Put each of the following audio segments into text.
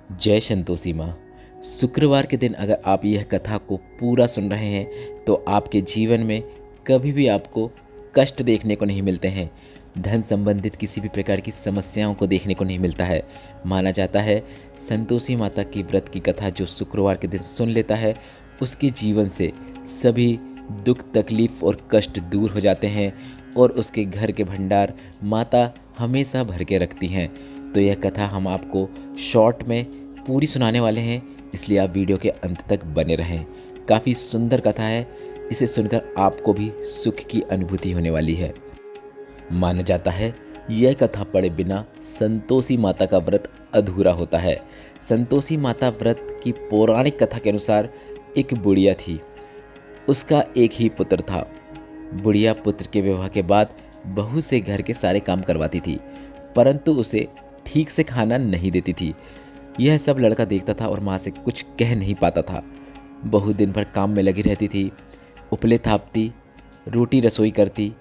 जय संतोषी माँ। शुक्रवार के दिन अगर आप यह कथा को पूरा सुन रहे हैं तो आपके जीवन में कभी भी आपको कष्ट देखने को नहीं मिलते हैं। धन संबंधित किसी भी प्रकार की समस्याओं को देखने को नहीं मिलता है। माना जाता है संतोषी माता की व्रत की कथा जो शुक्रवार के दिन सुन लेता है उसके जीवन से सभी दुख तकलीफ और कष्ट दूर हो जाते हैं और उसके घर के भंडार माता हमेशा भर के रखती हैं। तो यह कथा हम आपको शॉर्ट में पूरी सुनाने वाले हैं, इसलिए आप वीडियो के अंत तक बने रहें। काफ़ी सुंदर कथा है, इसे सुनकर आपको भी सुख की अनुभूति होने वाली है। माना जाता है यह कथा पढ़े बिना संतोषी माता का व्रत अधूरा होता है। संतोषी माता व्रत की पौराणिक कथा के अनुसार एक बुढ़िया थी, उसका एक ही पुत्र था। बुढ़िया पुत्र के विवाह के बाद बहू से घर के सारे काम करवाती थी, परंतु उसे ठीक से खाना नहीं देती थी। यह सब लड़का देखता था और माँ से कुछ कह नहीं पाता था। बहू दिन भर काम में लगी रहती थी, उपले थापती, रोटी रसोई करती,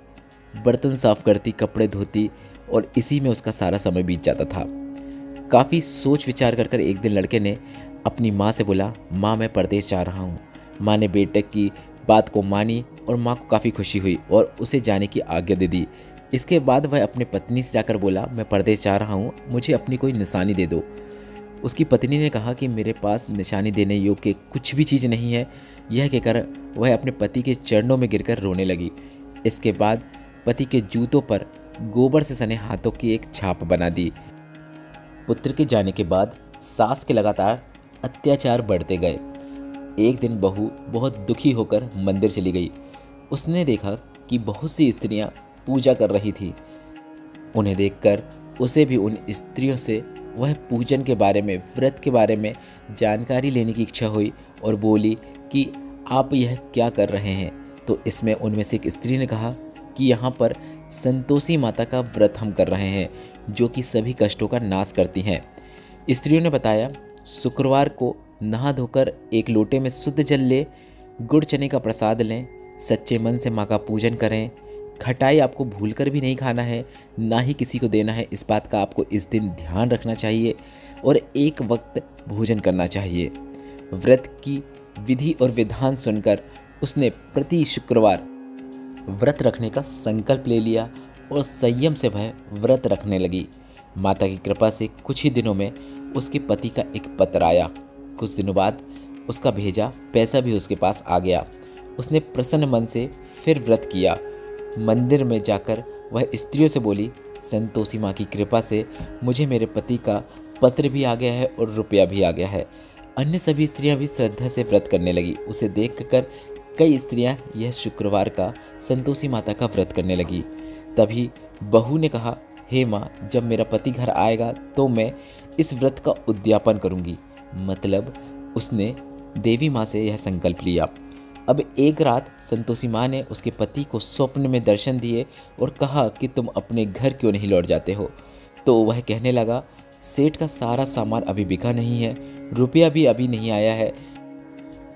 बर्तन साफ करती, कपड़े धोती और इसी में उसका सारा समय बीत जाता था। काफ़ी सोच विचार कर एक दिन लड़के ने अपनी माँ से बोला, माँ मैं परदेश जा रहा हूँ। माँ ने बेटे की बात को मानी और माँ को काफ़ी खुशी हुई और उसे जाने की आज्ञा दे दी। इसके बाद वह अपने पत्नी से जाकर बोला, मैं परदेश जा रहा हूँ, मुझे अपनी कोई निशानी दे दो। उसकी पत्नी ने कहा कि मेरे पास निशानी देने योग्य कुछ भी चीज़ नहीं है। यह कहकर वह अपने पति के चरणों में गिरकर रोने लगी। इसके बाद पति के जूतों पर गोबर से सने हाथों की एक छाप बना दी। पुत्र के जाने के बाद सास के लगातार अत्याचार बढ़ते गए। एक दिन बहू बहुत दुखी होकर मंदिर चली गई। उसने देखा कि बहुत सी स्त्रियां पूजा कर रही थी। उन्हें देखकर उसे भी उन स्त्रियों से वह पूजन के बारे में, व्रत के बारे में जानकारी लेने की इच्छा हुई और बोली कि आप यह क्या कर रहे हैं। तो इसमें उनमें से एक स्त्री ने कहा कि यहाँ पर संतोषी माता का व्रत हम कर रहे हैं जो कि सभी कष्टों का नाश करती हैं। स्त्रियों ने बताया, शुक्रवार को नहा धोकर एक लोटे में शुद्ध जल ले, गुड़ चने का प्रसाद लें, सच्चे मन से माँ का पूजन करें, खटाई आपको भूलकर भी नहीं खाना है, ना ही किसी को देना है। इस बात का आपको इस दिन ध्यान रखना चाहिए और एक वक्त भोजन करना चाहिए। व्रत की विधि और विधान सुनकर उसने प्रति शुक्रवार व्रत रखने का संकल्प ले लिया और संयम से वह व्रत रखने लगी। माता की कृपा से कुछ ही दिनों में उसके पति का एक पत्र आया। कुछ दिनों बाद उसका भेजा पैसा भी उसके पास आ गया। उसने प्रसन्न मन से फिर व्रत किया। मंदिर में जाकर वह स्त्रियों से बोली, संतोषी माँ की कृपा से मुझे मेरे पति का पत्र भी आ गया है और रुपया भी आ गया है। अन्य सभी स्त्रियां भी श्रद्धा से व्रत करने लगी। उसे देखकर कई स्त्रियां यह शुक्रवार का संतोषी माता का व्रत करने लगी। तभी बहू ने कहा, हे माँ, जब मेरा पति घर आएगा तो मैं इस व्रत का उद्यापन करूँगी। मतलब उसने देवी माँ से यह संकल्प लिया। अब एक रात संतोषी माँ ने उसके पति को स्वप्न में दर्शन दिए और कहा कि तुम अपने घर क्यों नहीं लौट जाते हो। तो वह कहने लगा, सेठ का सारा सामान अभी बिका नहीं है, रुपया भी अभी नहीं आया है।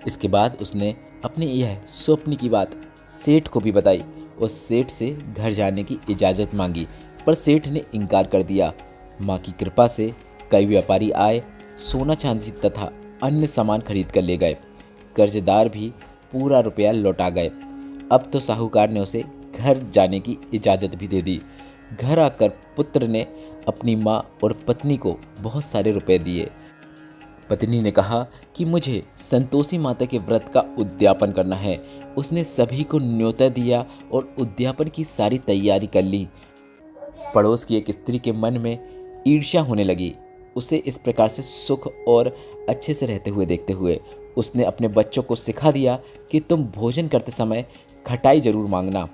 इसके बाद उसने अपने यह स्वप्न की बात सेठ को भी बताई और सेठ से घर जाने की इजाज़त मांगी, पर सेठ ने इनकार कर दिया। माँ की कृपा से कई व्यापारी आए, सोना चांदी तथा अन्य सामान खरीद कर ले गए। कर्जदार भी पूरा रुपया लौटा गए। अब तो साहूकार ने उसे घर जाने की इजाज़त भी दे दी। घर आकर पुत्र ने अपनी माँ और पत्नी को बहुत सारे रुपए दिए। पत्नी ने कहा कि मुझे संतोषी माता के व्रत का उद्यापन करना है। उसने सभी को न्योता दिया और उद्यापन की सारी तैयारी कर ली। पड़ोस की एक स्त्री के मन में ईर्ष्या होने लगी। उसे इस प्रकार से सुख और अच्छे से रहते हुए देखते हुए उसने अपने बच्चों को सिखा दिया कि तुम भोजन करते समय खटाई जरूर मांगना।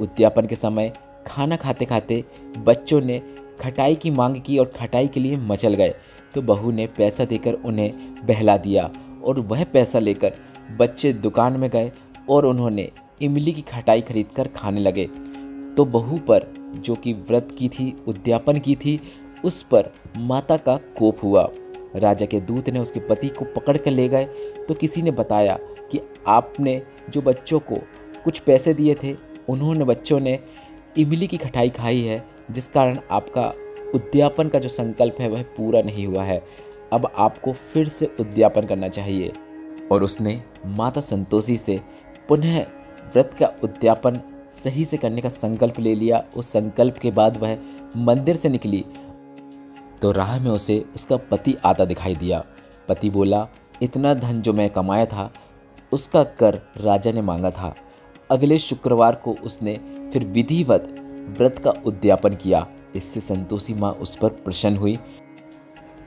उद्यापन के समय खाना खाते खाते बच्चों ने खटाई की मांग की और खटाई के लिए मचल गए। तो बहू ने पैसा देकर उन्हें बहला दिया और वह पैसा लेकर बच्चे दुकान में गए और उन्होंने इमली की खटाई खरीदकर खाने लगे। तो बहू पर, जो कि व्रत की थी, उद्यापन की थी, उस पर माता का कोप हुआ। राजा के दूत ने उसके पति को पकड़ कर ले गए। तो किसी ने बताया कि आपने जो बच्चों को कुछ पैसे दिए थे, उन्होंने बच्चों ने इमली की खटाई खाई है, जिस कारण आपका उद्यापन का जो संकल्प है वह पूरा नहीं हुआ है। अब आपको फिर से उद्यापन करना चाहिए। और उसने माता संतोषी से पुनः व्रत का उद्यापन सही से करने का संकल्प ले लिया। उस संकल्प के बाद वह मंदिर से निकली तो राह में उसे उसका पति आता दिखाई दिया। पति बोला, इतना धन जो मैं कमाया था उसका कर राजा ने मांगा था। अगले शुक्रवार को उसने फिर विधिवत व्रत का उद्यापन किया। इससे संतोषी माँ उस पर प्रसन्न हुई।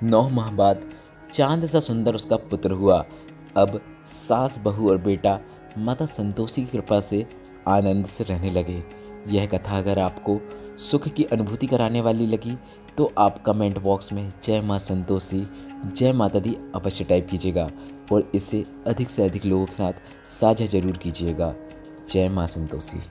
9 माह बाद चांद सा सुंदर उसका पुत्र हुआ। अब सास, बहू और बेटा माता संतोषी की कृपा से आनंद से रहने लगे। यह कथा अगर आपको सुख की अनुभूति कराने वाली लगी तो आप कमेंट बॉक्स में जय माँ संतोषी, जय माता दी अवश्य टाइप कीजिएगा और इसे अधिक से अधिक लोगों के साथ साझा जरूर कीजिएगा। जय माँ संतोषी।